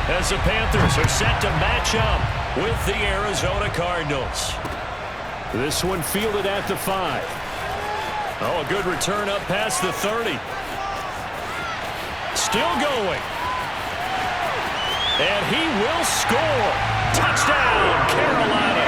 as the Panthers are set to match up with the Arizona Cardinals. This one fielded at the 5. Oh, a good return up past the 30. Still going. And he will score. Touchdown, Carolina.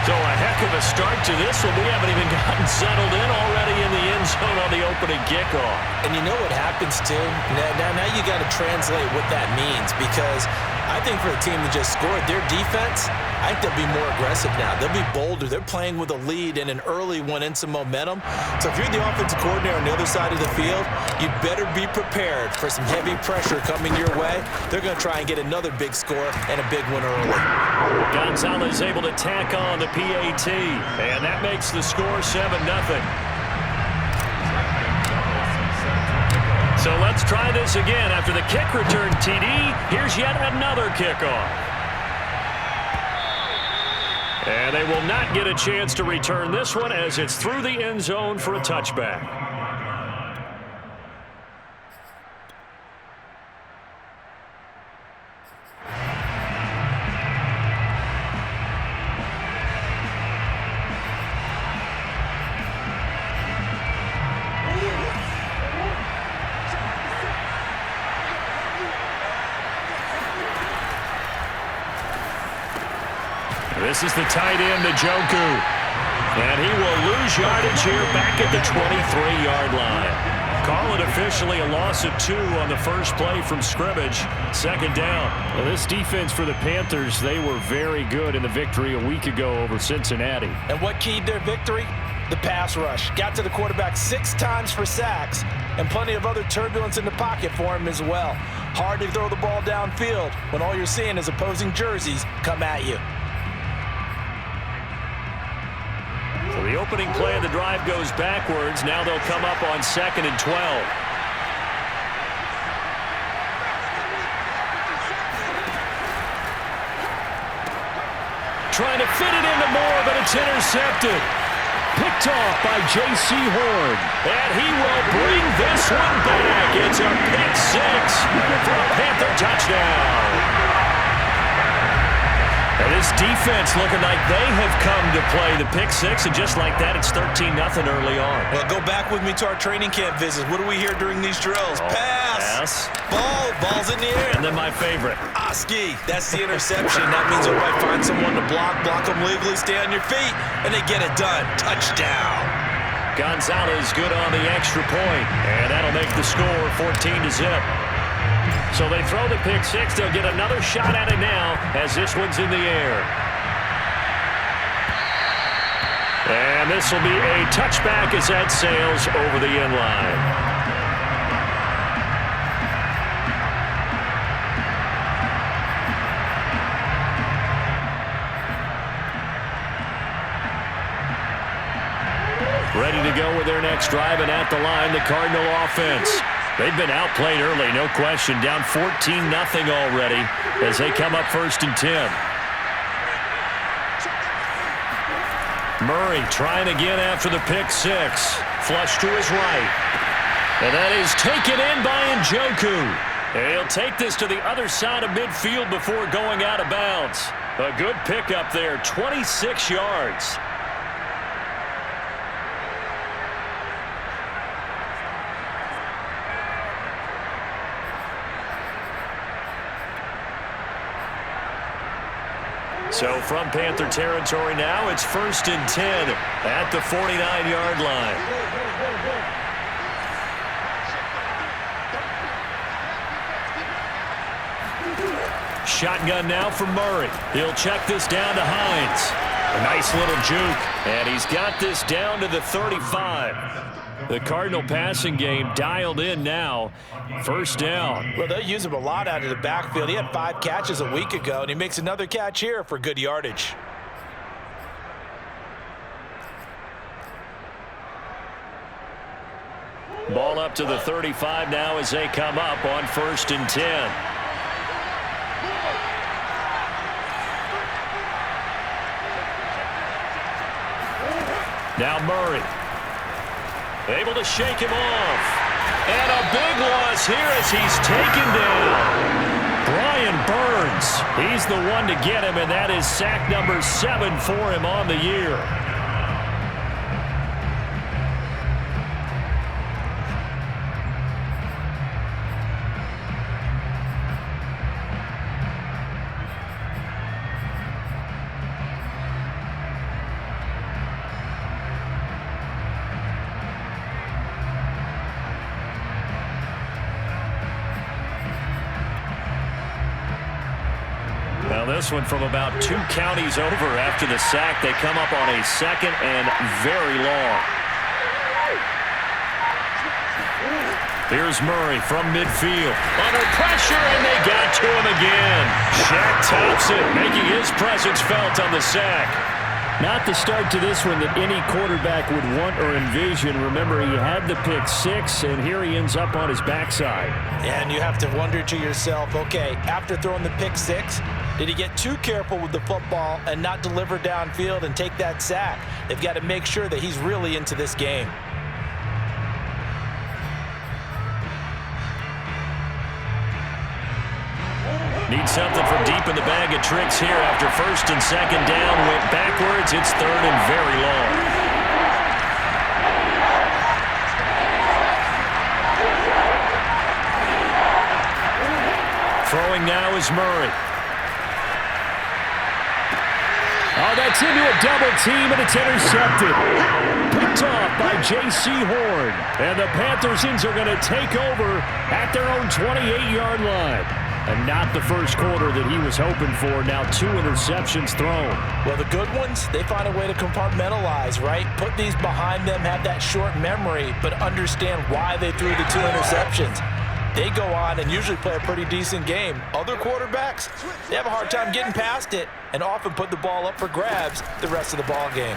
So a heck of a start to this one. We haven't even gotten settled in already in the end zone on the opening kickoff. And you know what happens, too? Now you got to translate what that means, because I think for a team that just scored, their defense, I think they'll be more aggressive now. They'll be bolder. They're playing with a lead and an early one and some momentum. So if you're the offensive coordinator on the other side of the field, you better be prepared for some heavy pressure coming your way. They're going to try and get another big score and a big one early. Gonzalez able to tack on the PAT, and that makes the score 7-0. So let's try this again. After the kick return TD, here's yet another kickoff. And they will not get a chance to return this one as it's through the end zone for a touchback. This is the tight end, Njoku. And he will lose yardage here back at the 23-yard line. Call it officially a loss of 2 on the first play from scrimmage. Second down. Well, this defense for the Panthers, they were very good in the victory a week ago over Cincinnati. And what keyed their victory? The pass rush. Got to the quarterback 6 times for sacks, and plenty of other turbulence in the pocket for him as well. Hard to throw the ball downfield when all you're seeing is opposing jerseys come at you. So the opening play of the drive goes backwards. Now they'll come up on 2nd and 12. Trying to fit it into Moore, but it's intercepted. Picked off by J.C. Horn. And he will bring this one back. It's a pick 6 for a Panther touchdown. And this defense looking like they have come to play the pick 6, and just like that, it's 13-0 early on. Well, go back with me to our training camp visits. What do we hear during these drills? Pass. Ball's in the air. And then my favorite. Oski. That's the interception. That means they'll probably find someone to block them legally, stay on your feet, and they get it done. Touchdown. Gonzalez good on the extra point, and that'll make the score 14-0. So they throw the pick 6. They'll get another shot at it now as this one's in the air. And this will be a touchback as that sails over the end line. Ready to go with their next drive, and at the line, the Cardinal offense. They've been outplayed early, no question. Down 14-0 already as they come up 1st and 10. Murray trying again after the pick 6. Flush to his right. And that is taken in by Njoku. And he'll take this to the other side of midfield before going out of bounds. A good pickup there, 26 yards. So from Panther territory now, it's 1st and 10 at the 49-yard line. Shotgun now for Murray. He'll check this down to Hines. A nice little juke, and he's got this down to the 35. The Cardinal passing game dialed in now. 1st down. Well, they'll use him a lot out of the backfield. He had 5 catches a week ago, and he makes another catch here for good yardage. Ball up to the 35 now as they come up on 1st and 10. Now Murray. Able to shake him off. And a big loss here as he's taken down. Brian Burns, he's the one to get him, and that is sack number 7 for him on the year. Now this one from about 2 counties over after the sack. They come up on a 2nd and very long. Here's Murray from midfield. Under pressure, and they got to him again. Shaq tops it, making his presence felt on the sack. Not the start to this one that any quarterback would want or envision. Remember, he had the pick 6, and here he ends up on his backside. And you have to wonder to yourself, okay, after throwing the pick 6, did he get too careful with the football and not deliver downfield and take that sack? They've got to make sure that he's really into this game. Need something from deep in the bag of tricks here after 1st and 2nd down. Went backwards. It's 3rd and very long. Throwing now is Murray. Oh, that's into a double team, and it's intercepted. Picked off by J.C. Horn. And the Panthers are going to take over at their own 28-yard line. And not the first quarter that he was hoping for. Now 2 interceptions thrown. Well, the good ones, they find a way to compartmentalize, right? Put these behind them, have that short memory, but understand why they threw the 2 interceptions. They go on and usually play a pretty decent game. Other quarterbacks, they have a hard time getting past it and often put the ball up for grabs the rest of the ball game.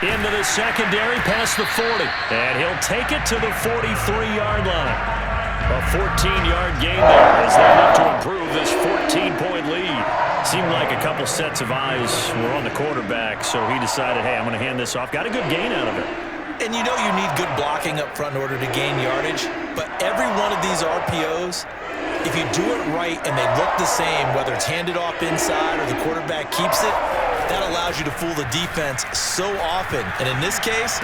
Into the secondary past the 40. And he'll take it to the 43-yard line. A 14-yard gain there as they look to improve this 14-point lead. Seemed like a couple sets of eyes were on the quarterback, so he decided, hey, I'm going to hand this off. Got a good gain out of it. And you know you need good blocking up front in order to gain yardage, but every one of these RPOs, if you do it right and they look the same, whether it's handed off inside or the quarterback keeps it, that allows you to fool the defense so often. And in this case,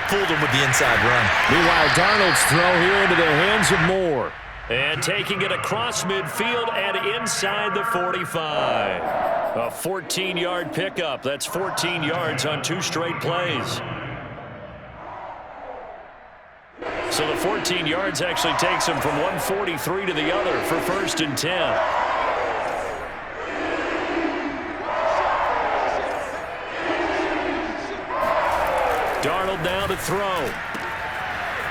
fooled them with the inside run. Meanwhile, Darnold's throw here into the hands of Moore. And taking it across midfield and inside the 45. A 14-yard pickup. That's 14 yards on 2 straight plays. So the 14 yards actually takes him from 143 to the other for 1st and 10. Darnold now to throw.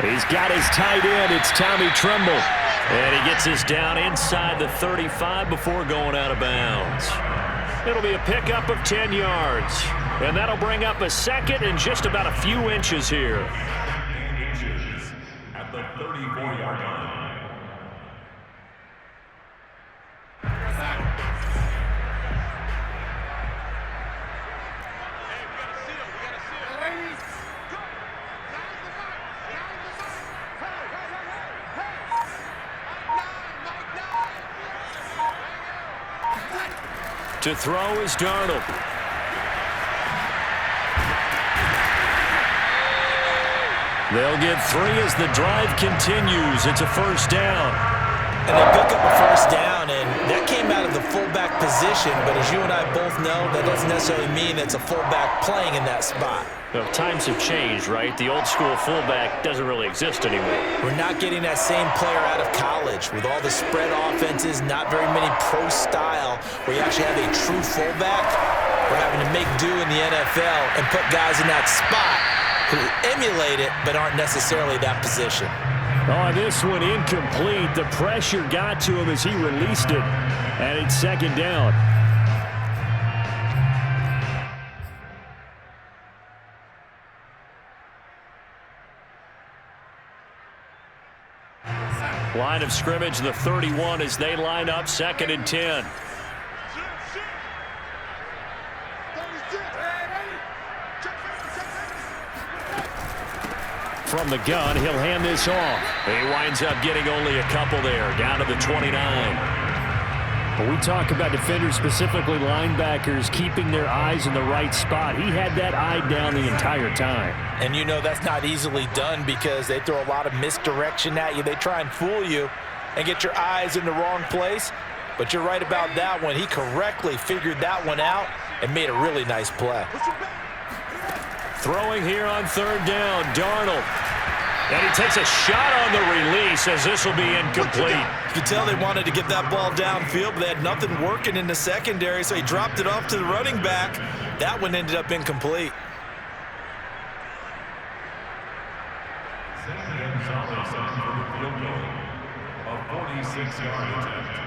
He's got his tight end. It's Tommy Tremble. And he gets us down inside the 35 before going out of bounds. It'll be a pickup of 10 yards. And that'll bring up a 2nd and just about a few inches here. At the 34-yard line. To throw is Darnold. They'll get 3 as the drive continues. It's a 1st down. And they pick up a 1st down, and that came out of the fullback position, but as you and I both know, that doesn't necessarily mean it's a fullback playing in that spot. Well, times have changed, right? The old school fullback doesn't really exist anymore. We're not getting that same player out of college with all the spread offenses, not very many pro style, where you actually have a true fullback. We're having to make do in the NFL and put guys in that spot who emulate it but aren't necessarily that position. Oh, this one incomplete. The pressure got to him as he released it, and it's 2nd down. Line of scrimmage, the 31 as they line up, 2nd and 10. From the gun, he'll hand this off. He winds up getting only a couple there, down to the 29. When we talk about defenders, specifically linebackers, keeping their eyes in the right spot, he had that eye down the entire time. And you know that's not easily done because they throw a lot of misdirection at you. They try and fool you and get your eyes in the wrong place. But you're right about that one. He correctly figured that one out and made a really nice play. Throwing here on third down, Darnold. And he takes a shot on the release as this will be incomplete. You can tell they wanted to get that ball downfield, but they had nothing working in the secondary, so he dropped it off to the running back. That one ended up incomplete. Gonzalez on for the field goal. A 46-yard attempt.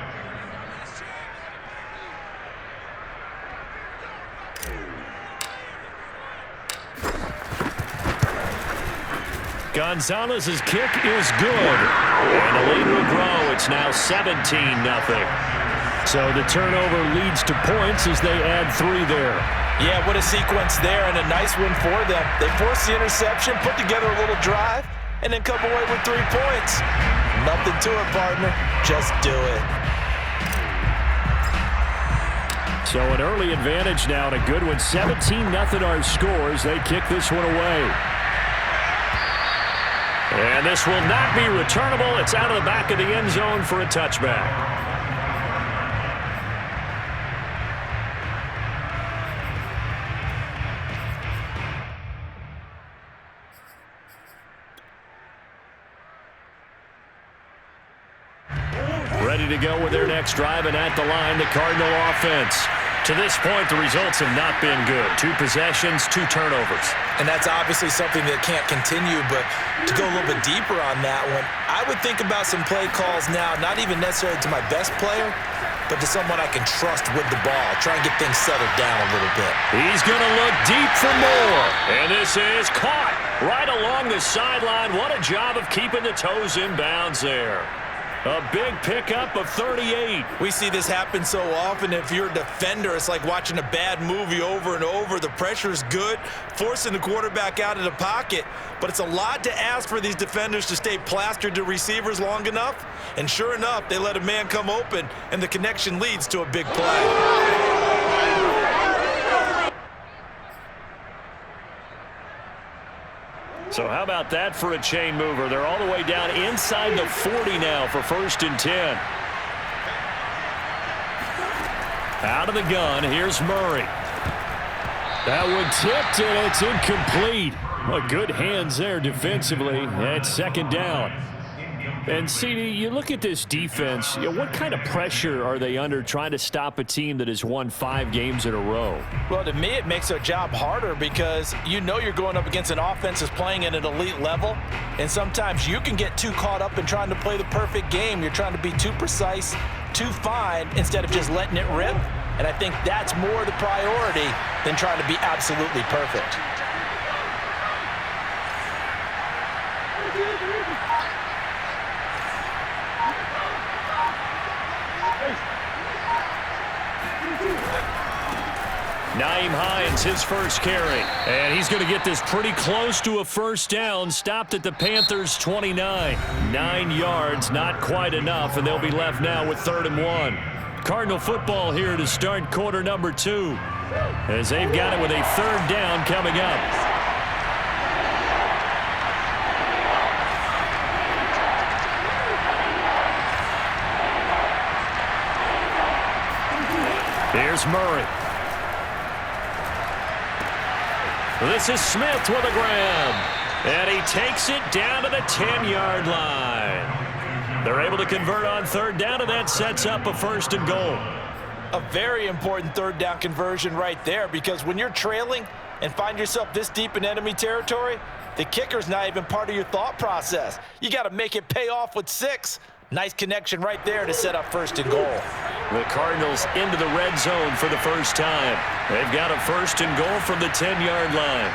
Gonzalez's kick is good. And the lead will grow. It's now 17-0. So the turnover leads to points as they add 3 there. Yeah, what a sequence there and a nice win for them. They forced the interception, put together a little drive, and then come away with 3 points. Nothing to it, partner. Just do it. So an early advantage now and a good one. 17-0 our scores. They kick this one away. And this will not be returnable. It's out of the back of the end zone for a touchback. Ready to go with their next drive, and at the line, the Cardinal offense. To this point, the results have not been good. 2 possessions, 2 turnovers. And that's obviously something that can't continue, but to go a little bit deeper on that one, I would think about some play calls now, not even necessarily to my best player, but to someone I can trust with the ball. Try and get things settled down a little bit. He's going to look deep for more. And this is caught right along the sideline. What a job of keeping the toes in bounds there. A big pickup of 38. We see this happen so often. If you're a defender, it's like watching a bad movie over and over. The pressure's good, forcing the quarterback out of the pocket. But it's a lot to ask for these defenders to stay plastered to receivers long enough. And sure enough, they let a man come open, and the connection leads to a big play. So how about that for a chain mover? They're all the way down inside the 40 now for 1st and 10. Out of the gun, here's Murray. That one tipped, and it's incomplete. Well, good hands there defensively at 2nd down. And, CD, you look at this defense, what kind of pressure are they under trying to stop a team that has won 5 games in a row? Well, to me, it makes their job harder because you know you're going up against an offense that's playing at an elite level, and sometimes you can get too caught up in trying to play the perfect game. You're trying to be too precise, too fine, instead of just letting it rip, and I think that's more the priority than trying to be absolutely perfect. Nyheim Hines, his first carry. And he's going to get this pretty close to a 1st down. Stopped at the Panthers' 29. 9 yards, not quite enough, and they'll be left now with 3rd and 1. Cardinal football here to start quarter number 2. As they've got it with a 3rd down coming up. Here's Murray. This is Smith with a grab. And he takes it down to the 10-yard line. They're able to convert on 3rd down, and that sets up a 1st and goal. A very important 3rd down conversion right there, because when you're trailing and find yourself this deep in enemy territory, the kicker's not even part of your thought process. You got to make it pay off with 6. Nice connection right there to set up 1st and goal. The Cardinals into the red zone for the first time. They've got a 1st and goal from the 10-yard line.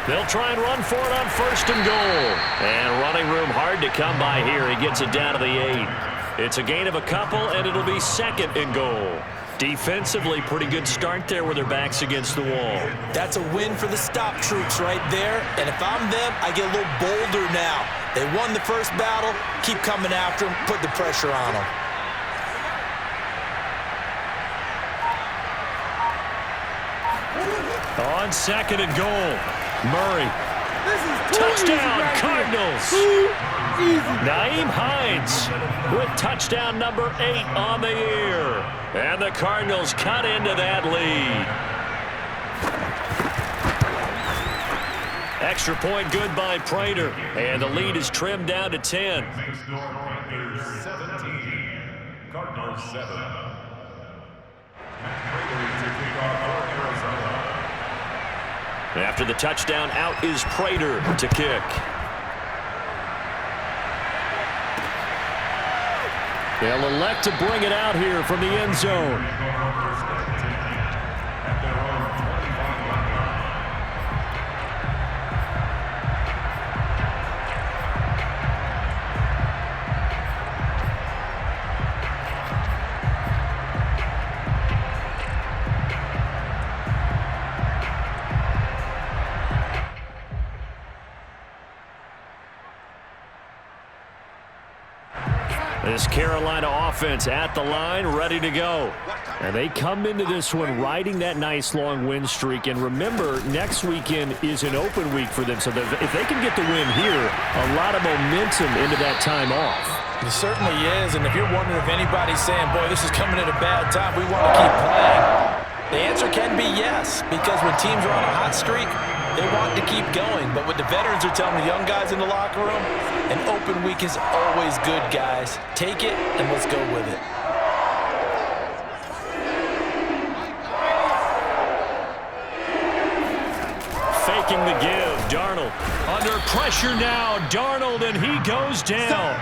They'll try and run for it on 1st and goal. And running room hard to come by here. He gets it down to the 8. It's a gain of a couple, and it'll be 2nd and goal. Defensively, pretty good start there with their backs against the wall. That's a win for the stop troops right there. And if I'm them, I get a little bolder now. They won the first battle. Keep coming after them. Put the pressure on them. On second and goal, Murray. Touchdown, Cardinals. Nyheim Hines with touchdown number 8 on the year. And the Cardinals cut into that lead. Extra point good by Prater. And the lead is trimmed down to 10. Panthers 17, Cardinals 7. Prater to kick off for Arizona. After the touchdown, out is Prater to kick. They'll elect to bring it out here from the end zone. This Carolina offense at the line, ready to go. And they come into this one riding that nice long win streak. And remember, next weekend is an open week for them. So if they can get the win here, a lot of momentum into that time off. It certainly is. And if you're wondering if anybody's saying, boy, this is coming at a bad time, we want to keep playing, the answer can be yes. Because when teams are on a hot streak, they want to keep going. But what the veterans are telling the young guys in the locker room, an open week is always good, guys. Take it, and let's go with it. Faking the give, Darnold. Under pressure now, Darnold, and he goes down.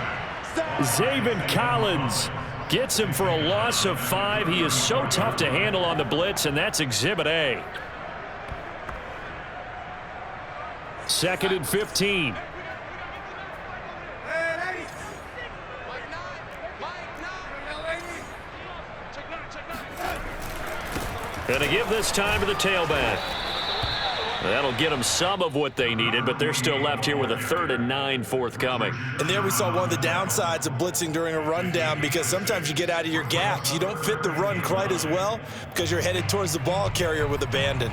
Zaven Collins gets him for a loss of 5. He is so tough to handle on the blitz, and that's Exhibit A. 2nd and 15. And to give this time to the tailback. That'll get them some of what they needed, but they're still left here with a 3rd and 9 forthcoming. And there we saw one of the downsides of blitzing during a rundown, because sometimes you get out of your gaps. You don't fit the run quite as well because you're headed towards the ball carrier with abandon.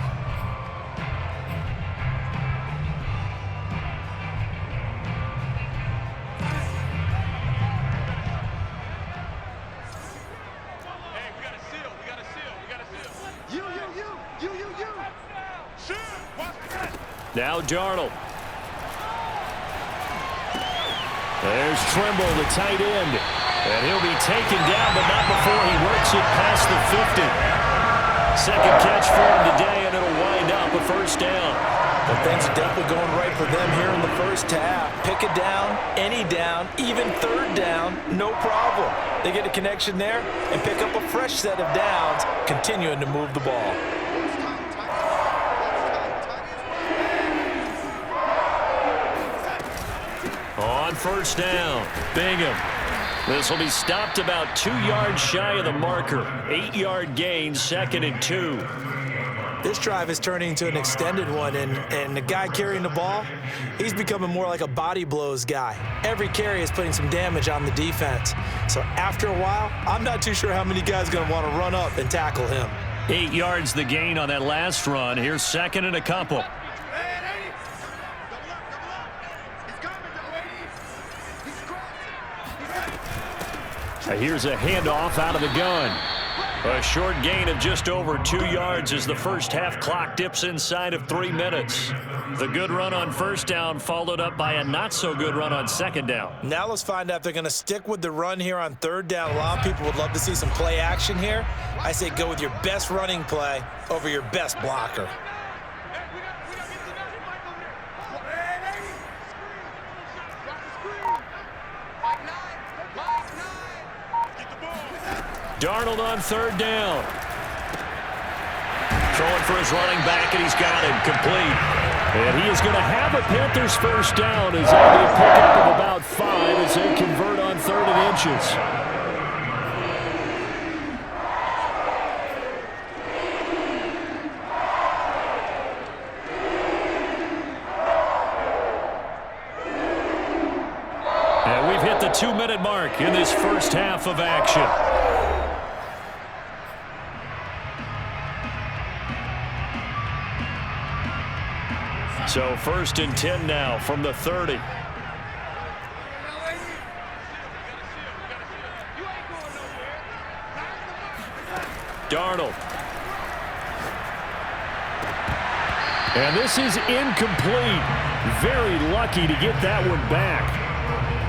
Now Darnold. There's Trimble, the tight end. And he'll be taken down, but not before he works it past the 50. Second catch for him today, and it'll wind up a first down. But things are definitely going right for them here in the first half. Pick a down, any down, even 3rd down, no problem. They get a connection there and pick up a fresh set of downs, continuing to move the ball. On first down, Bingham. This will be stopped about 2 yards shy of the marker. 8-yard gain, 2nd and 2. This drive is turning into an extended one, and the guy carrying the ball, he's becoming more like a body blows guy. Every carry is putting some damage on the defense. So after a while, I'm not too sure how many guys are going to want to run up and tackle him. 8 yards the gain on that last run. Here's 2nd and a couple. Here's a handoff out of the gun. A short gain of just over 2 yards as the first half clock dips inside of 3 minutes. The good run on first down followed up by a not-so-good run on second down. Now let's find out if they're going to stick with the run here on 3rd down. A lot of people would love to see some play action here. I say go with your best running play over your best blocker. Darnold on 3rd down. Throwing for his running back, and he's got him complete. And he is going to have a Panthers first down as they get a pickup of about 5 as they convert on 3rd and inches. And we've hit the 2-minute mark in this first half of action. So 1st and 10 now from the 30. Darnold. And this is incomplete. Very lucky to get that one back.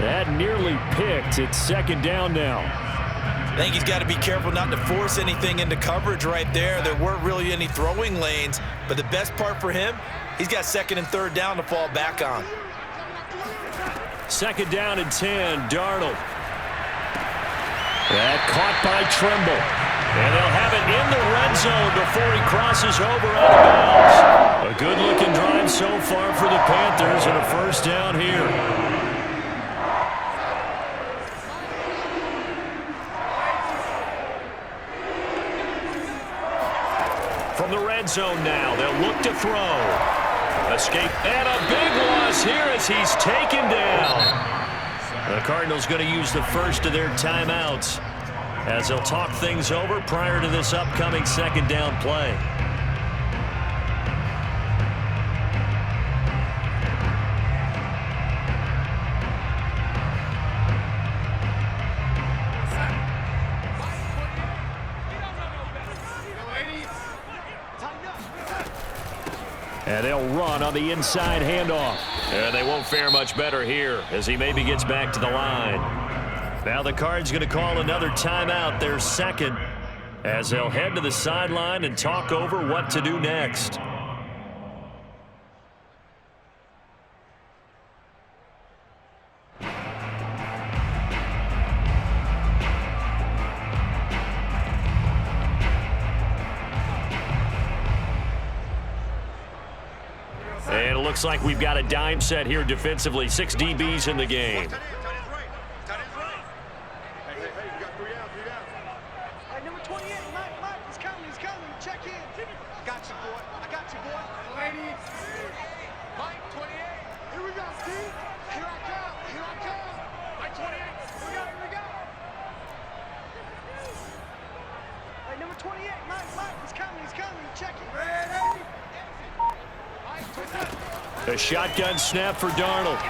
That nearly picked. It's 2nd down now. I think he's got to be careful not to force anything into coverage right there. There weren't really any throwing lanes, but the best part for him, he's got 2nd and 3rd down to fall back on. 2nd down and 10, Darnold. That caught by Trimble. And they'll have it in the red zone before he crosses over out of bounds. A good-looking drive so far for the Panthers and a 1st down here. From the red zone now, they'll look to throw. Escape and a big loss here as he's taken down. The Cardinals going to use the first of their timeouts as they'll talk things over prior to this upcoming 2nd down play. And they'll run on the inside handoff. And they won't fare much better here as he maybe gets back to the line. Now the Cards going to call another timeout, their 2nd, as they'll head to the sideline and talk over what to do next. And it looks like we've got a dime set here defensively. 6 DBs in the game. A shotgun snap for Darnold.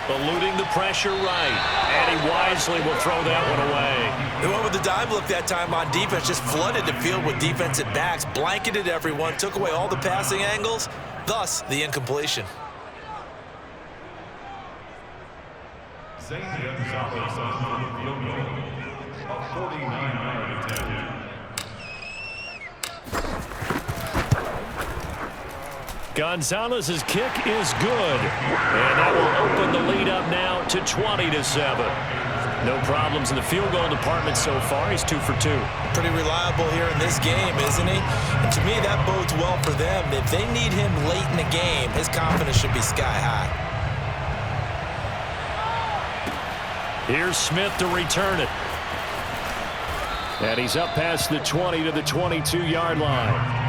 Eluding the pressure right. And he wisely will throw that one away. They went with the dime look that time on defense. Just flooded the field with defensive backs. Blanketed everyone. Took away all the passing angles. Thus, the incompletion. St. Gonzalez on the field goal. A 49-yard attempt. Gonzalez's kick is good. And that will open the lead up now to 20-7. No problems in the field goal department so far. He's 2 for 2. Pretty reliable here in this game, isn't he? And to me, that bodes well for them. If they need him late in the game, his confidence should be sky high. Here's Smith to return it. And he's up past the 20 to the 22-yard line.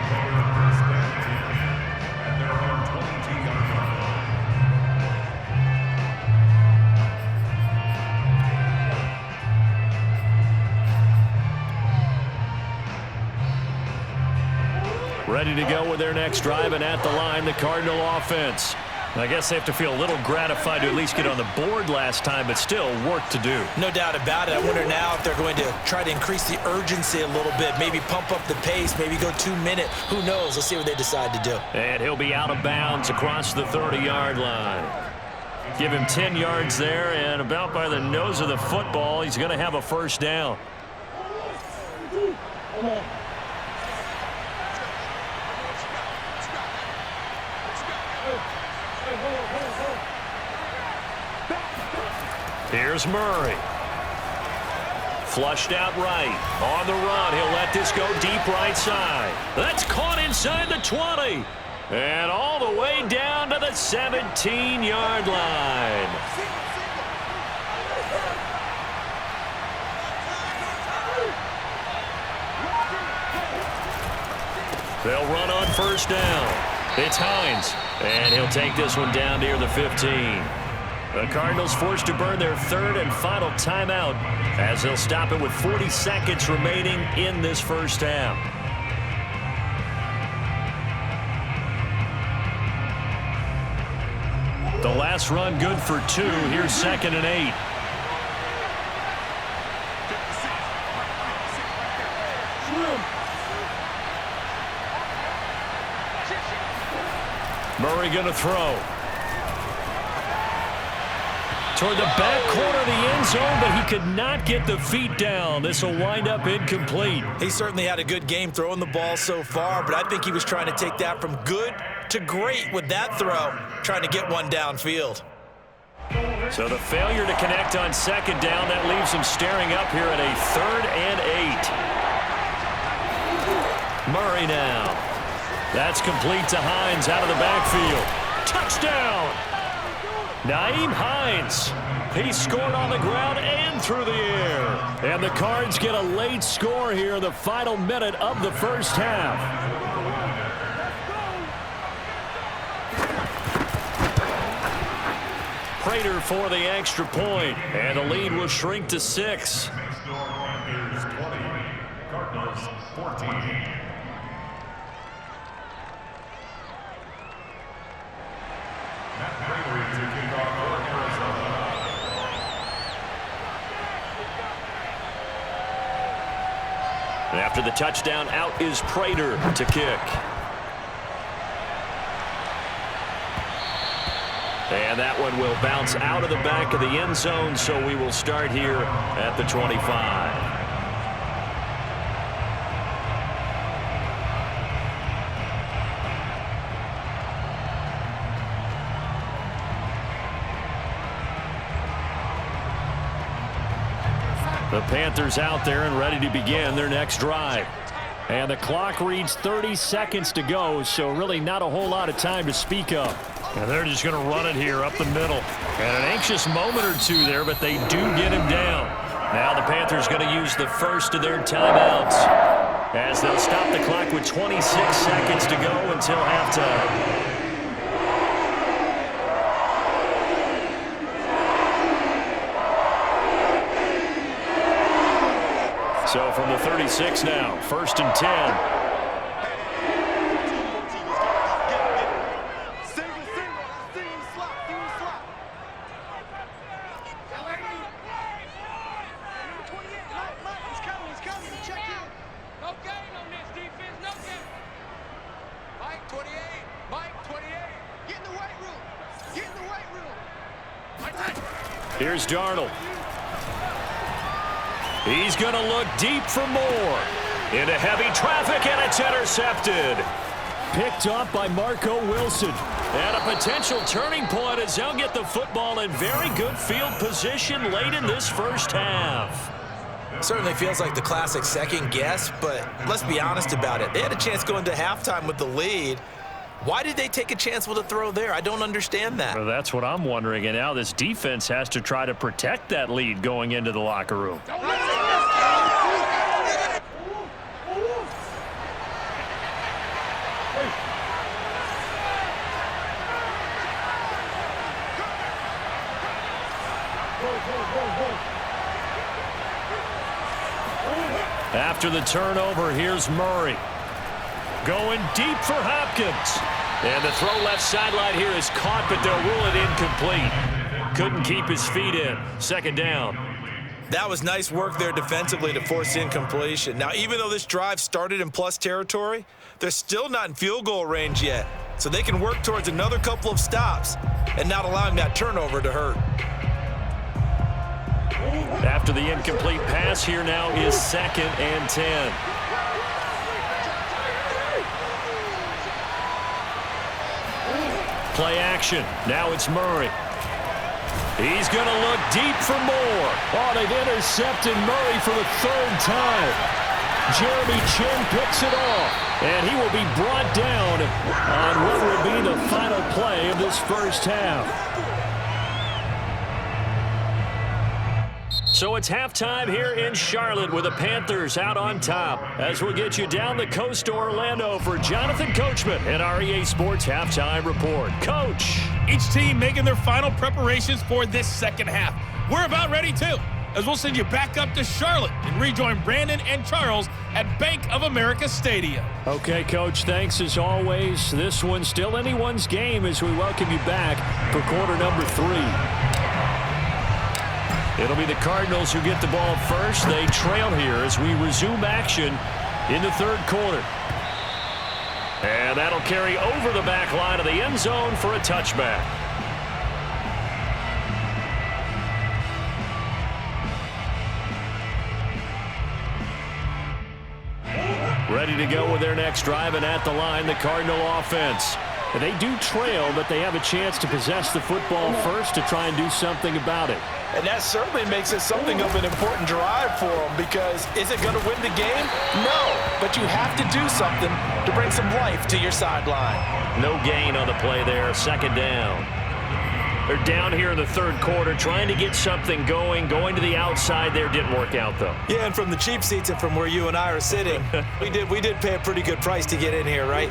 Ready to go with their next drive, and at the line, the Cardinal offense. I guess they have to feel a little gratified to at least get on the board last time, but still work to do. No doubt about it. I wonder now if they're going to try to increase the urgency a little bit, maybe pump up the pace, maybe go 2-minute. Who knows? Let's see what they decide to do. And he'll be out of bounds across the 30-yard line. Give him 10 yards there, and about by the nose of the football, he's going to have a 1st down. Here's Murray. Flushed out right. On the run. He'll let this go deep right side. That's caught inside the 20. And all the way down to the 17-yard line. They'll run on 1st down. It's Hines. And he'll take this one down near the 15. The Cardinals forced to burn their third and final timeout as they'll stop it with 40 seconds remaining in this first half. The last run good for 2. Here's 2nd and 8. Murray going to throw. Toward the back corner of the end zone, but he could not get the feet down. This will wind up incomplete. He certainly had a good game throwing the ball so far, but I think he was trying to take that from good to great with that throw, trying to get one downfield. So the failure to connect on 2nd down, that leaves him staring up here at a 3rd and 8. Murray now. That's complete to Hines out of the backfield. Touchdown! Nyheim Hines. He scored on the ground and through the air. And the Cards get a late score here in the final minute of the first half. Prater for the extra point, and the lead will shrink to 6. Panthers 20, Cardinals 14. After the touchdown, out is Prater to kick. And that one will bounce out of the back of the end zone, so we will start here at the 25. The Panthers out there and ready to begin their next drive. And the clock reads 30 seconds to go, so really not a whole lot of time to speak of. And they're just going to run it here up the middle. And an anxious moment or two there, but they do get him down. Now the Panthers going to use the first of their timeouts as they'll stop the clock with 26 seconds to go until halftime. So from the 36 now, 1st and 10. Here's Darnold. He's going to look deep for more. Into heavy traffic, and it's intercepted. Picked off by Marco Wilson. And a potential turning point as they'll get the football in very good field position late in this first half. Certainly feels like the classic second guess, but let's be honest about it. They had a chance going to halftime with the lead. Why did they take a chance with a throw there? I don't understand that. Well, that's what I'm wondering. And now this defense has to try to protect that lead going into the locker room. After the turnover, here's Murray. Going deep for Hopkins. And the throw left sideline here is caught, but they'll rule it incomplete. Couldn't keep his feet in. 2nd down. That was nice work there defensively to force incompletion. Now, even though this drive started in plus territory, they're still not in field goal range yet. So they can work towards another couple of stops and not allowing that turnover to hurt. After the incomplete pass, here now is 2nd and 10. Play action. Now it's Murray. He's going to look deep for more. Oh, they've intercepted Murray for the 3rd time. Jeremy Chin picks it off, and he will be brought down on what will be the final play of this first half. So So it's halftime here in Charlotte with the Panthers out on top. As we'll get you down the coast to Orlando for Jonathan Coachman and our EA Sports Halftime Report. Coach. Each team making their final preparations for this second half. We're about ready too, as we'll send you back up to Charlotte and rejoin Brandon and Charles at Bank of America Stadium. Okay, Coach, thanks as always. This one's still anyone's game as we welcome you back for quarter number 3. It'll be the Cardinals who get the ball first. They trail here as we resume action in the third quarter. And that'll carry over the back line of the end zone for a touchback. Ready to go with their next drive, and at the line, the Cardinal offense. And they do trail, but they have a chance to possess the football first to try and do something about it. And that certainly makes it something of an important drive for them, because is it going to win the game? No, but you have to do something to bring some life to your sideline. No gain on the play there, second down. They're down here in the third quarter trying to get something going to the outside there. Didn't work out, though. Yeah, and from the cheap seats and from where you and I are sitting, we did pay a pretty good price to get in here, right?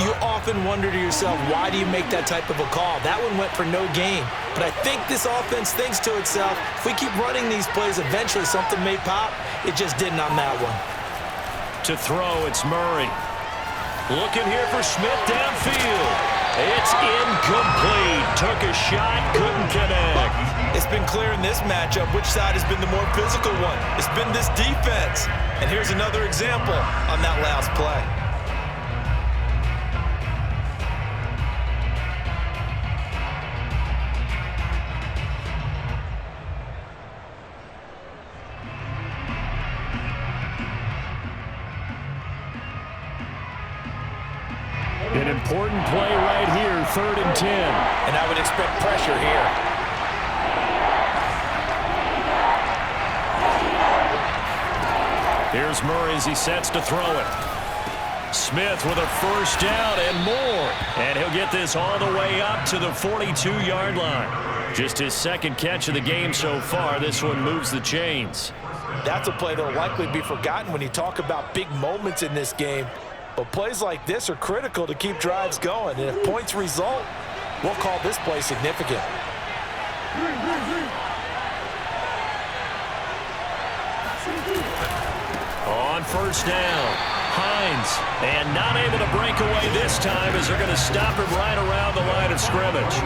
You often wonder to yourself, why do you make that type of a call? That one went for no gain. But I think this offense thinks to itself, if we keep running these plays, eventually something may pop. It just didn't on that one. To throw, it's Murray. Looking here for Smith downfield. It's incomplete. Took a shot, couldn't connect. It's been clear in this matchup which side has been the more physical one. It's been this defense. And here's another example on that last play. An important play right here, 3rd and 10. And I would expect pressure here. Here's Murray as he sets to throw it. Smith with a first down and more. And he'll get this all the way up to the 42-yard line. Just his second catch of the game so far. This one moves the chains. That's a play that will likely be forgotten when you talk about big moments in this game. But plays like this are critical to keep drives going. And if points result, we'll call this play significant. On first down, Hines. And not able to break away this time as they're going to stop him right around the line of scrimmage.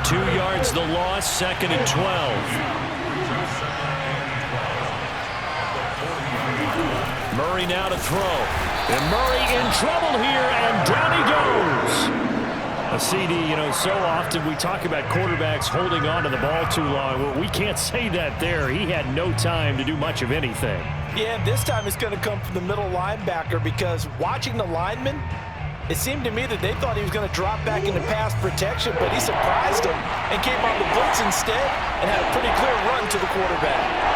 2 yards the loss, 2nd and 12. Murray now to throw. And Murray in trouble here, and down he goes. A CD, so often we talk about quarterbacks holding on to the ball too long. Well, we can't say that there. He had no time to do much of anything. Yeah, and this time it's going to come from the middle linebacker, because watching the lineman, it seemed to me that they thought he was going to drop back into pass protection, but he surprised him and came on the blitz instead and had a pretty clear run to the quarterback.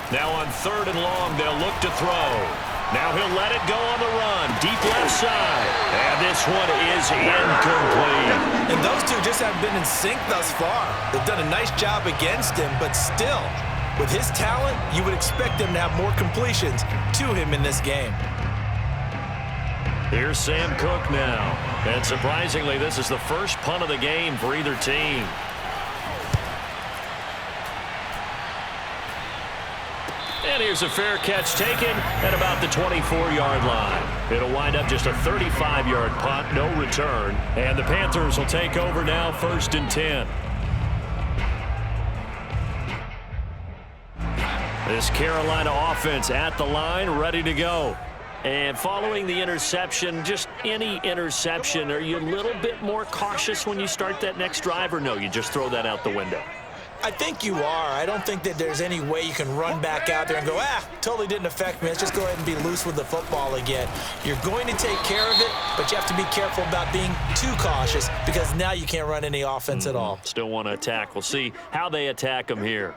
Now on 3rd and long, they'll look to throw. Now he'll let it go on the run. Deep left side. And this one is incomplete. And those two just haven't been in sync thus far. They've done a nice job against him, but still, with his talent, you would expect him to have more completions to him in this game. Here's Sam Cook now. And surprisingly, this is the first punt of the game for either team. And here's a fair catch taken at about the 24-yard line. It'll wind up just a 35-yard punt, no return. And the Panthers will take over now, 1st and 10. This Carolina offense at the line, ready to go. And following the interception, just any interception, are you a little bit more cautious when you start that next drive, or no, you just throw that out the window? I think you are. I don't think that there's any way you can run back out there and go, totally didn't affect me. Let's just go ahead and be loose with the football again. You're going to take care of it, but you have to be careful about being too cautious, because now you can't run any offense at all. Still want to attack. We'll see how they attack them here.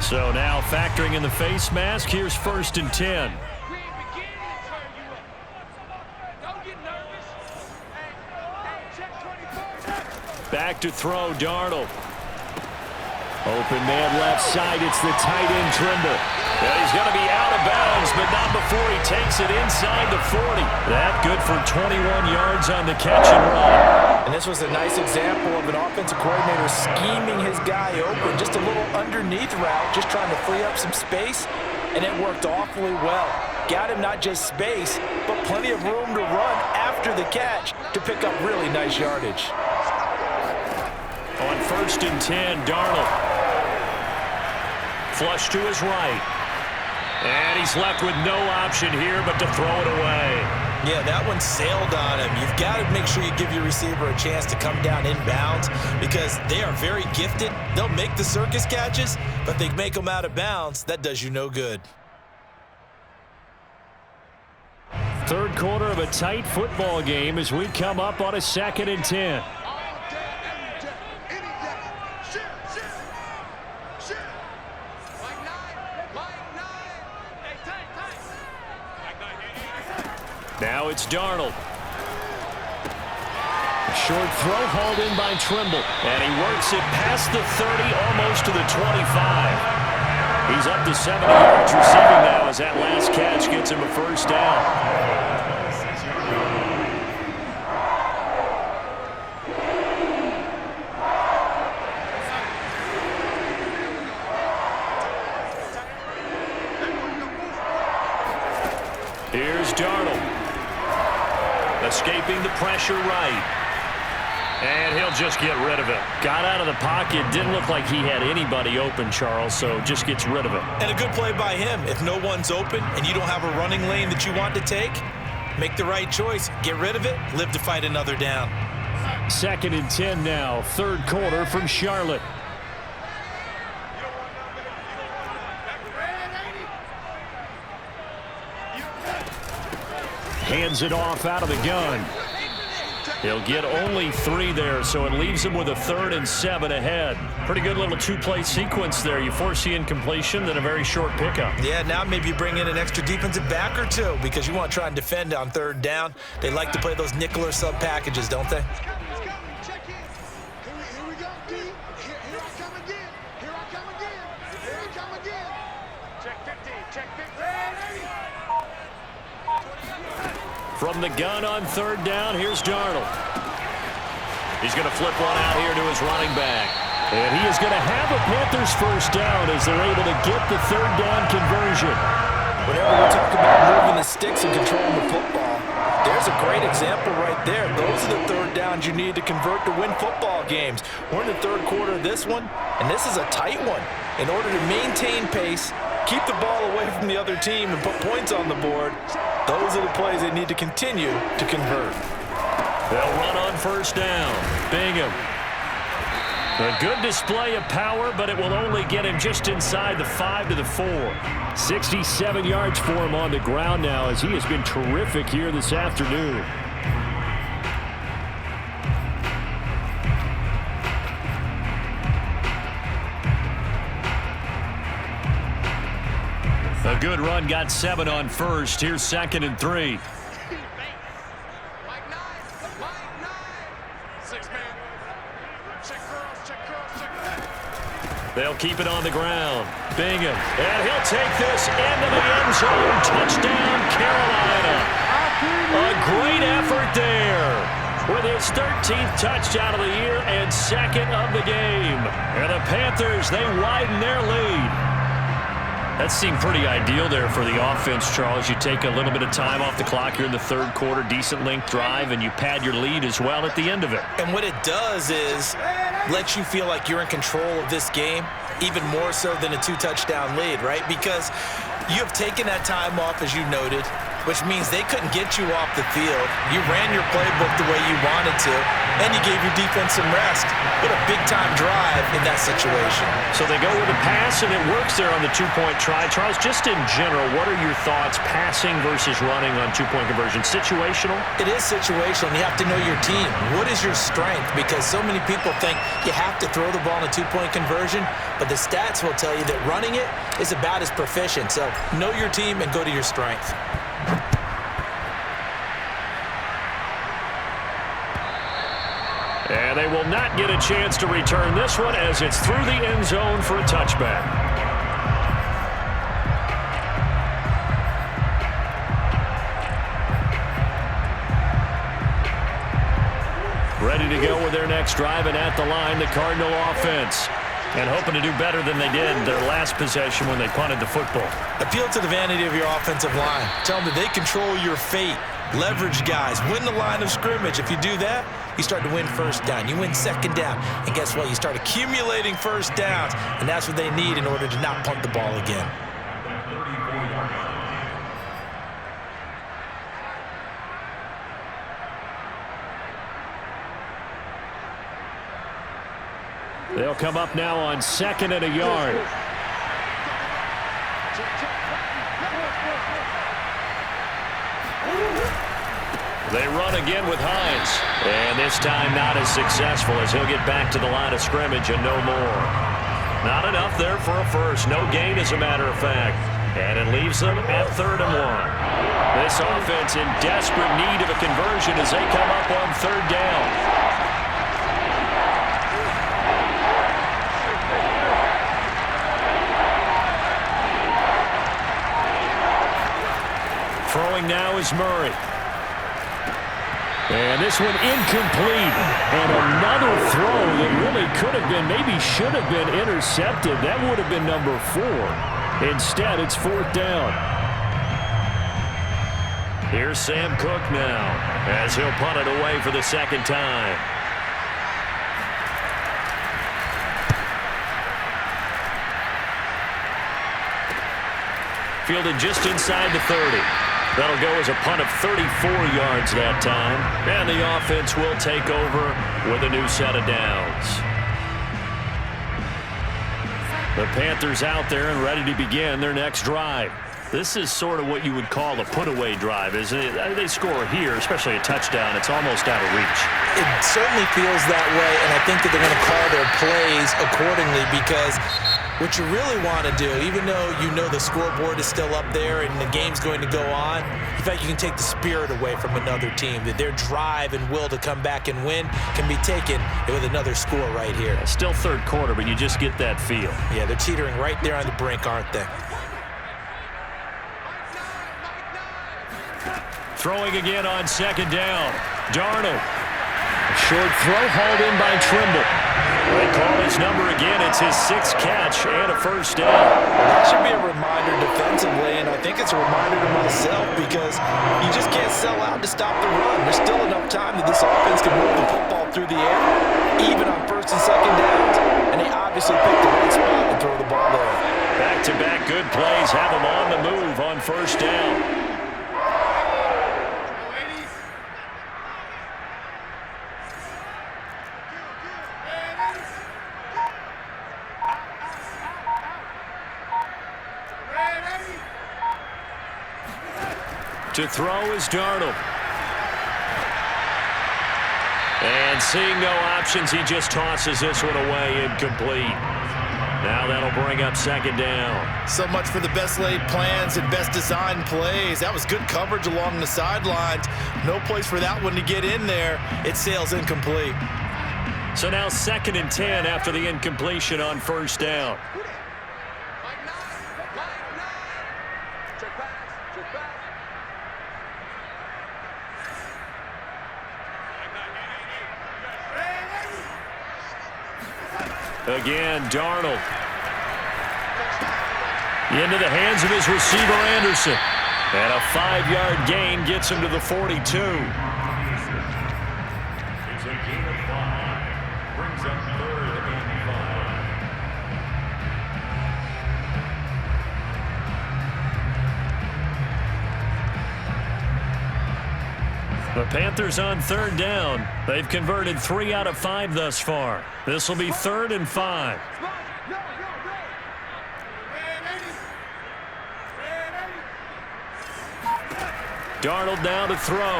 So now factoring in the face mask, here's 1st and 10. Back to throw, Darnold. Open man left side. It's the tight end Trimble. And he's going to be out of bounds, but not before he takes it inside the 40. That good for 21 yards on the catch and run. And this was a nice example of an offensive coordinator scheming his guy open. Just a little underneath route, just trying to free up some space, and it worked awfully well. Got him not just space, but plenty of room to run after the catch to pick up really nice yardage. On 1st and 10, Darnold. Flush to his right. And he's left with no option here but to throw it away. Yeah, that one sailed on him. You've got to make sure you give your receiver a chance to come down inbounds because they are very gifted. They'll make the circus catches, but they make them out of bounds. That does you no good. Third quarter of a tight football game as we come up on a 2nd and 10. Now it's Darnold. A short throw hauled in by Trimble. And he works it past the 30, almost to the 25. He's up to 70 yards receiving now as that last catch gets him a 1st down. Here's Darnold. Escaping the pressure right. And he'll just get rid of it. Got out of the pocket. Didn't look like he had anybody open, Charles, so just gets rid of it. And a good play by him. If no one's open and you don't have a running lane that you want to take, make the right choice. Get rid of it. Live to fight another down. 2nd and 10 now. 3rd quarter from Charlotte. Hands it off out of the gun. He'll get only 3 there, so it leaves him with a 3rd and 7 ahead. Pretty good little 2-play sequence there. You force the incompletion, then a very short pickup. Yeah, now maybe you bring in an extra defensive back or 2 because you want to try and defend on 3rd down. They like to play those nickel or sub packages, don't they? From the gun on 3rd down, here's Darnold. He's going to flip one out here to his running back. And he is going to have a Panthers 1st down as they're able to get the 3rd down conversion. Whenever we talk about moving the sticks and controlling the football, there's a great example right there. Those are the 3rd downs you need to convert to win football games. We're in the 3rd quarter of this one, and this is a tight one. In order to maintain pace, keep the ball away from the other team, and put points on the board, those are the plays they need to continue to convert. They'll run on 1st down. Bingham. A good display of power, but it will only get him just inside the 5 to the 4. 67 yards for him on the ground now as he has been terrific here this afternoon. A good run, got 7 on 1st. Here's 2nd and 3. They'll keep it on the ground. Bingham. And he'll take this into the end zone. Touchdown, Carolina. A great effort there with his 13th touchdown of the year and 2nd of the game. And the Panthers, they widen their lead. That seemed pretty ideal there for the offense, Charles. You take a little bit of time off the clock here in the 3rd quarter, decent length drive, and you pad your lead as well at the end of it. And what it does is let you feel like you're in control of this game, even more so than a 2-touchdown lead, right? Because you have taken that time off, as you noted. which means they couldn't get you off the field. You ran your playbook the way you wanted to, and you gave your defense some rest. What a big-time drive in that situation. So they go with a pass, and it works there on the two-point try. Charles, just in general, what are your thoughts passing versus running on two-point conversion? Situational? It is situational, and you have to know your team. What is your strength? Because so many people think you have to throw the ball in a two-point conversion, but the stats will tell you that running it is about as proficient. So know your team and go to your strength. And they will not get a chance to return this one as it's through the end zone for a touchback. Ready to go with their next drive, and at the line, the Cardinal offense. And hoping to do better than they did their last possession when they punted the football. Appeal to the vanity of your offensive line. Tell them that they control your fate. Leverage guys. Win the line of scrimmage. If you do that, you start to win first down. You win second down. And guess what? You start accumulating first downs. And that's what they need in order to not punt the ball again. They'll come up now on 2nd and a yard. They run again with Hines. And this time not as successful as he'll get back to the line of scrimmage and no more. Not enough there for a first. No gain, as a matter of fact. And it leaves them at 3rd and 1. This offense in desperate need of a conversion as they come up on 3rd down. Throwing now is Murray. And this one incomplete. And another throw that really could have been, maybe should have been intercepted. That would have been number 4. Instead, it's 4th down. Here's Sam Cook now as he'll punt it away for the 2nd time. Fielded just inside the 30. That'll go as a punt of 34 yards that time. And the offense will take over with a new set of downs. The Panthers out there and ready to begin their next drive. This is sort of what you would call a put-away drive, isn't it? They score here, especially a touchdown. It's almost out of reach. It certainly feels that way, and I think that they're going to call their plays accordingly because what you really want to do, even though you know the scoreboard is still up there and the game's going to go on, in fact, you can take the spirit away from another team, that their drive and will to come back and win can be taken with another score right here. Still 3rd quarter, but you just get that feel. Yeah, they're teetering right there on the brink, aren't they? Throwing again on 2nd down. Darnold. Short throw hauled in by Trimble. They call his number again. It's his 6th catch and a first down. That should be a reminder defensively, and I think it's a reminder to myself because you just can't sell out to stop the run. There's still enough time that this offense can move the football through the air, even on 1st and 2nd downs, and they obviously picked the right spot to throw the ball there. Back-to-back good plays have them on the move on 1st down. To throw is Darnold. And seeing no options, he just tosses this one away incomplete. Now that'll bring up 2nd down. So much for the best laid plans and best designed plays. That was good coverage along the sidelines. No place for that one to get in there. It sails incomplete. So now 2nd and 10 after the incompletion on 1st down. Again, Darnold. Into the hands of his receiver, Anderson. And a 5-yard gain gets him to the 42. It's a gain of 5. Brings up 3rd and 5. The Panthers on third down. They've converted 3 out of 5 thus far. This will be 3rd and 5. Darnold now to throw.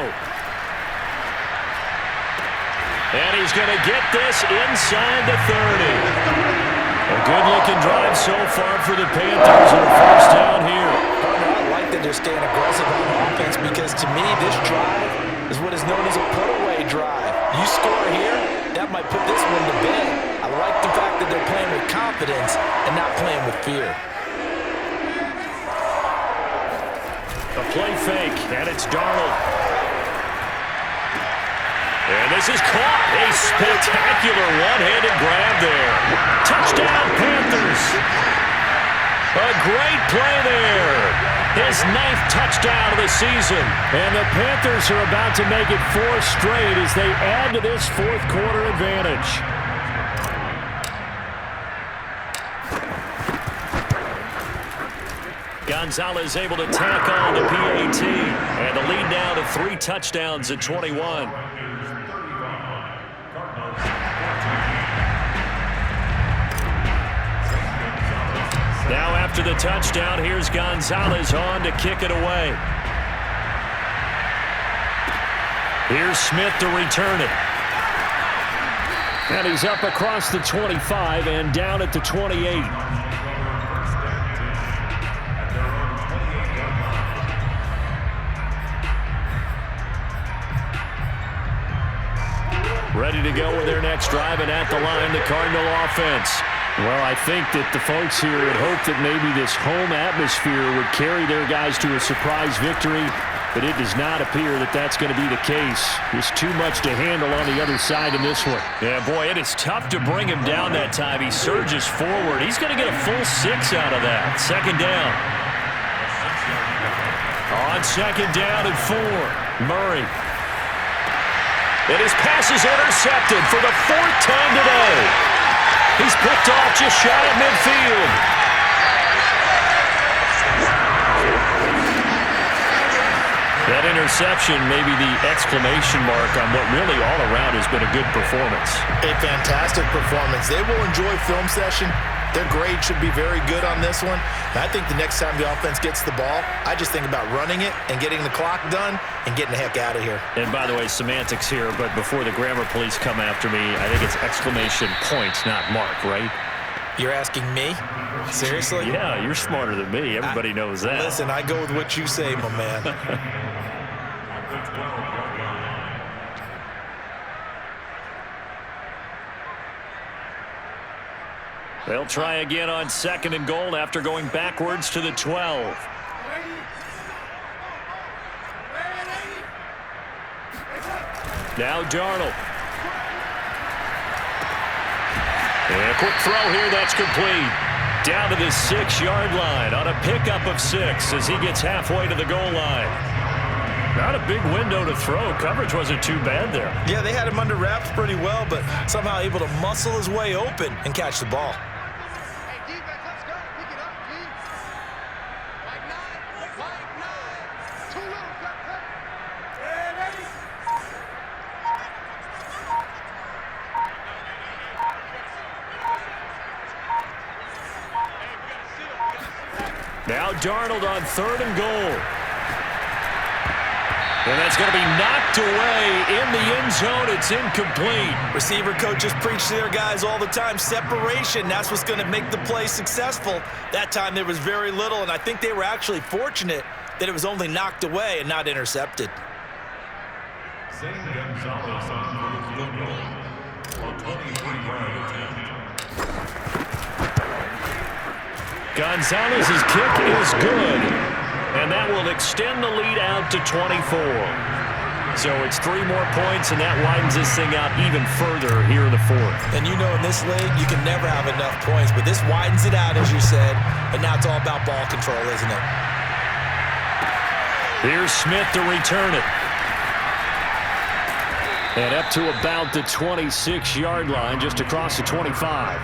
And he's going to get this inside the 30. A good-looking drive so far for the Panthers on first down here. I like that they're staying aggressive on offense because, to me, this drive is what is known as a put-away drive. You score here, that might put this one to bed. I like the fact that they're playing with confidence and not playing with fear. A play fake, and it's Darnold. And this is caught. A spectacular one-handed grab there. Touchdown, Panthers. A great play there. His 9th touchdown of the season. And the Panthers are about to make it 4 straight as they add to this fourth quarter advantage. Gonzalez able to tack on the PAT. And the lead now to 3 touchdowns at 21. Now after the touchdown, here's Gonzalez on to kick it away. Here's Smith to return it. And he's up across the 25 and down at the 28. Ready to go with their next drive, and at the line, the Cardinal offense. Well, I think that the folks here had hoped that maybe this home atmosphere would carry their guys to a surprise victory, but it does not appear that that's going to be the case. There's too much to handle on the other side in this one. Yeah, boy, it is tough to bring him down that time. He surges forward. He's going to get a full 6 out of that. 2nd down. On 2nd down and 4, Murray. And his pass is intercepted for the 4th time today. He's picked off just shy of midfield. That interception may be the exclamation mark on what really all around has been a good performance. A fantastic performance. They will enjoy film session. Their grade should be very good on this one. And I think the next time the offense gets the ball, I just think about running it and getting the clock done and getting the heck out of here. And by the way, semantics here, but before the grammar police come after me, I think it's exclamation point, not mark, right? You're asking me? Seriously? Yeah, you're smarter than me. Everybody knows that. Listen, I go with what you say, my man. They'll try again on 2nd and goal after going backwards to the 12. Now Darnold. And a quick throw here, that's complete. Down to the 6-yard line on a pickup of 6 as he gets halfway to the goal line. Not a big window to throw. Coverage wasn't too bad there. Yeah, they had him under wraps pretty well, but somehow able to muscle his way open and catch the ball. Now Darnold on 3rd and goal. And that's going to be knocked away in the end zone. It's incomplete. Receiver coaches preach to their guys all the time. Separation, that's what's going to make the play successful. That time there was very little, and I think they were actually fortunate that it was only knocked away and not intercepted. Gonzalez on the field goal. A 23-yard attempt. Gonzalez's kick is good, and that will extend the lead out to 24. So it's 3 more points, and that widens this thing out even further here in the 4th. And you know in this league, you can never have enough points, but this widens it out, as you said, and now it's all about ball control, isn't it? Here's Smith to return it. And up to about the 26-yard line, just across the 25.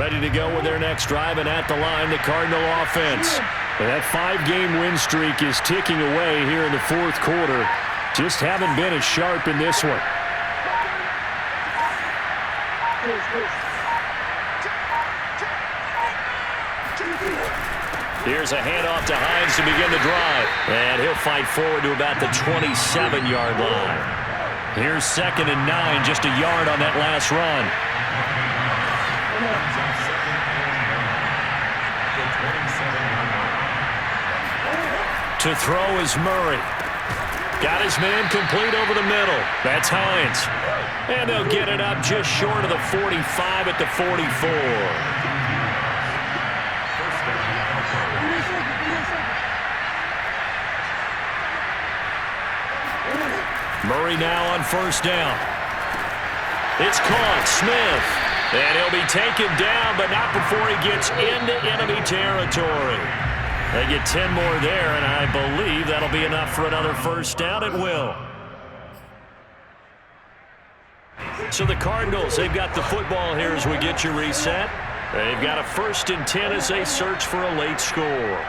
ready to go with their next drive, and at the line, the Cardinal offense. And that 5-game win streak is ticking away here in the fourth quarter. Just haven't been as sharp in this one. Here's a handoff to Hines to begin the drive. And he'll fight forward to about the 27-yard line. Here's 2nd and 9, just a yard on that last run. To throw is Murray. Got his man complete over the middle. That's Hines. And they'll get it up just short of the 45 at the 44. Murray now on first down. It's caught. Smith. And he'll be taken down, but not before he gets into enemy territory. They get 10 more there, and I believe that'll be enough for another first down. It will. So the Cardinals, they've got the football here as we get you reset. They've got a 1st and 10 as they search for a late score.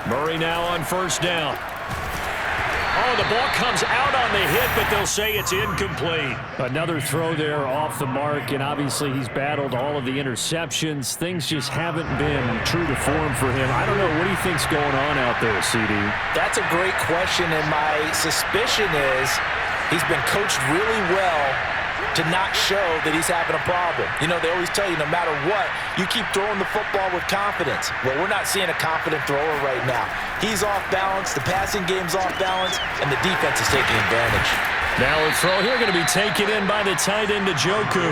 Murray now on first down. Oh, the ball comes out on the hit, but they'll say it's incomplete. Another throw there off the mark, and obviously he's battled all of the interceptions. Things just haven't been true to form for him. I don't know. What do you think's going on out there, CD? That's a great question, and my suspicion is he's been coached really well to not show that he's having a problem. You know, they always tell you no matter what, you keep throwing the football with confidence. Well, we're not seeing a confident thrower right now. He's off balance, the passing game's off balance, and the defense is taking advantage. Now a throw here going to be taken in by the tight end, Njoku.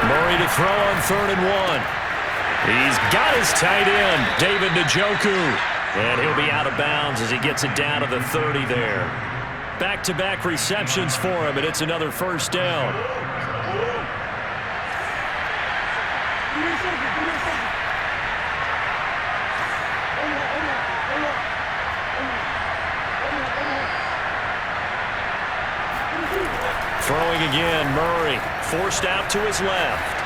Murray to throw on 3rd and 1. He's got his tight end, David Njoku. And he'll be out of bounds as he gets it down to the 30 there. Back-to-back receptions for him, and it's another first down. Throwing again, Murray. Forced out to his left.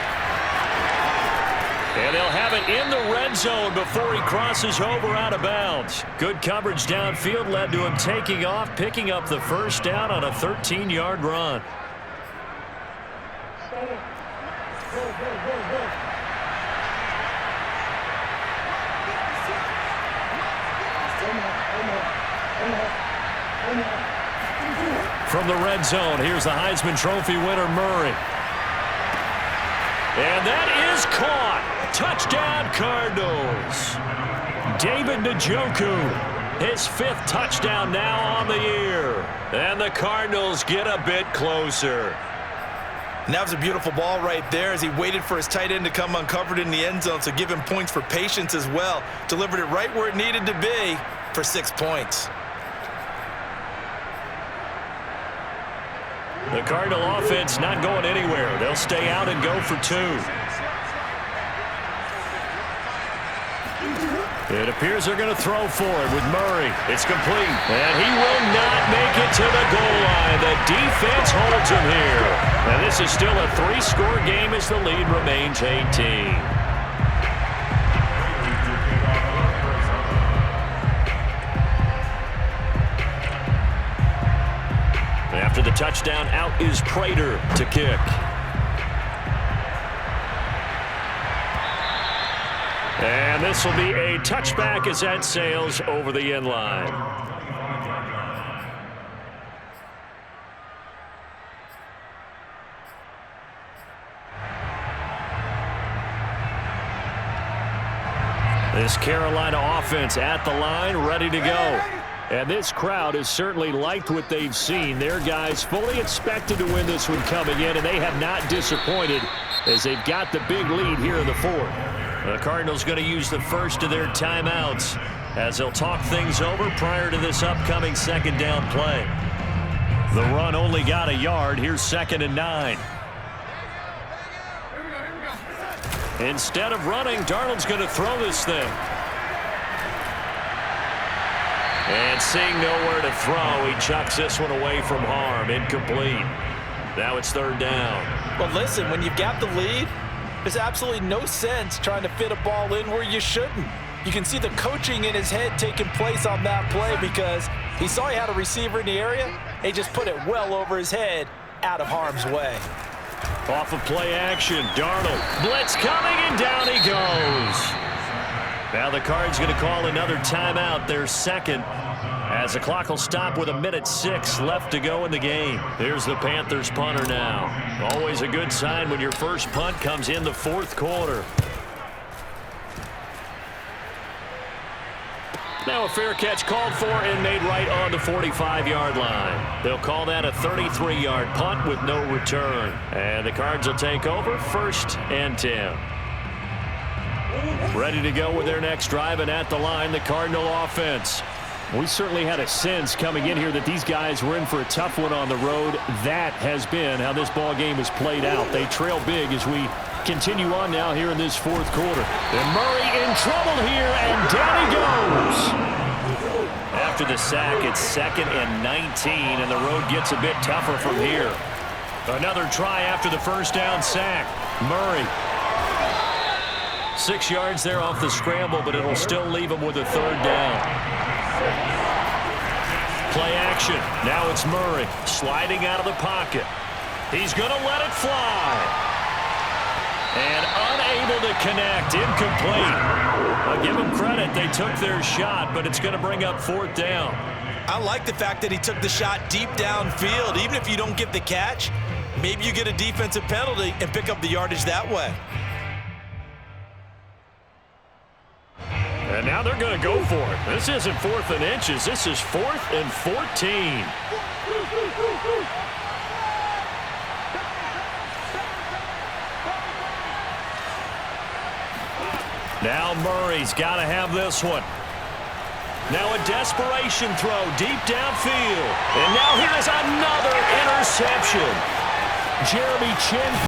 And they'll have it in the red zone before he crosses over out of bounds. Good coverage downfield led to him taking off, picking up the first down on a 13-yard run. From the red zone, here's the Heisman Trophy winner, Murray. And that is caught. Touchdown, Cardinals. David Njoku, his 5th touchdown now on the year. And the Cardinals get a bit closer. And that was a beautiful ball right there as he waited for his tight end to come uncovered in the end zone, so give him points for patience as well. Delivered it right where it needed to be for 6 points. The Cardinal offense not going anywhere. They'll stay out and go for 2. It appears they're going to throw for it with Murray. It's complete. And he will not make it to the goal line. The defense holds him here. And this is still a 3-score game as the lead remains 18. After the touchdown, out is Prater to kick. And this will be a touchback as that sails over the end line. This Carolina offense at the line, ready to go. And this crowd has certainly liked what they've seen. Their guys fully expected to win this one coming in, and they have not disappointed as they've got the big lead here in the 4th. The Cardinals going to use the first of their timeouts as they'll talk things over prior to this upcoming 2nd down play. The run only got a yard. Here's 2nd and 9. Instead of running, Darnold's going to throw this thing. And seeing nowhere to throw, he chucks this one away from harm. Incomplete. Now it's third down. Well, listen, when you've got the lead, there's absolutely no sense trying to fit a ball in where you shouldn't. You can see the coaching in his head taking place on that play because he saw he had a receiver in the area, and he just put it well over his head out of harm's way. Off of play action, Darnold. Blitz coming, and down he goes. Now the Cards going to call another timeout, their second, as the clock will stop with 1:06 left to go in the game. Here's the Panthers punter now. Always a good sign when your first punt comes in the fourth quarter. Now a fair catch called for and made right on the 45-yard line. They'll call that a 33-yard punt with no return. And the Cards will take over, 1st and 10. Ready to go with their next drive, and at the line, the Cardinal offense. We certainly had a sense coming in here that these guys were in for a tough one on the road. That has been how this ball game has played out. They trail big as we continue on now here in this fourth quarter. And Murray in trouble here, and down he goes. After the sack, it's 2nd and 19, and the road gets a bit tougher from here. Another try after the first down sack. Murray. 6 yards there off the scramble, but it'll still leave him with a third down. Play action. Now it's Murray sliding out of the pocket. He's going to let it fly. And unable to connect. Incomplete. I'll give them credit. They took their shot, but it's going to bring up 4th down. I like the fact that he took the shot deep downfield. Even if you don't get the catch, maybe you get a defensive penalty and pick up the yardage that way. And now they're going to go for it. This isn't 4th and inches. This is 4th and 14. Now Murray's got to have this one. Now a desperation throw deep downfield. And now here's another interception. Jeremy Chin.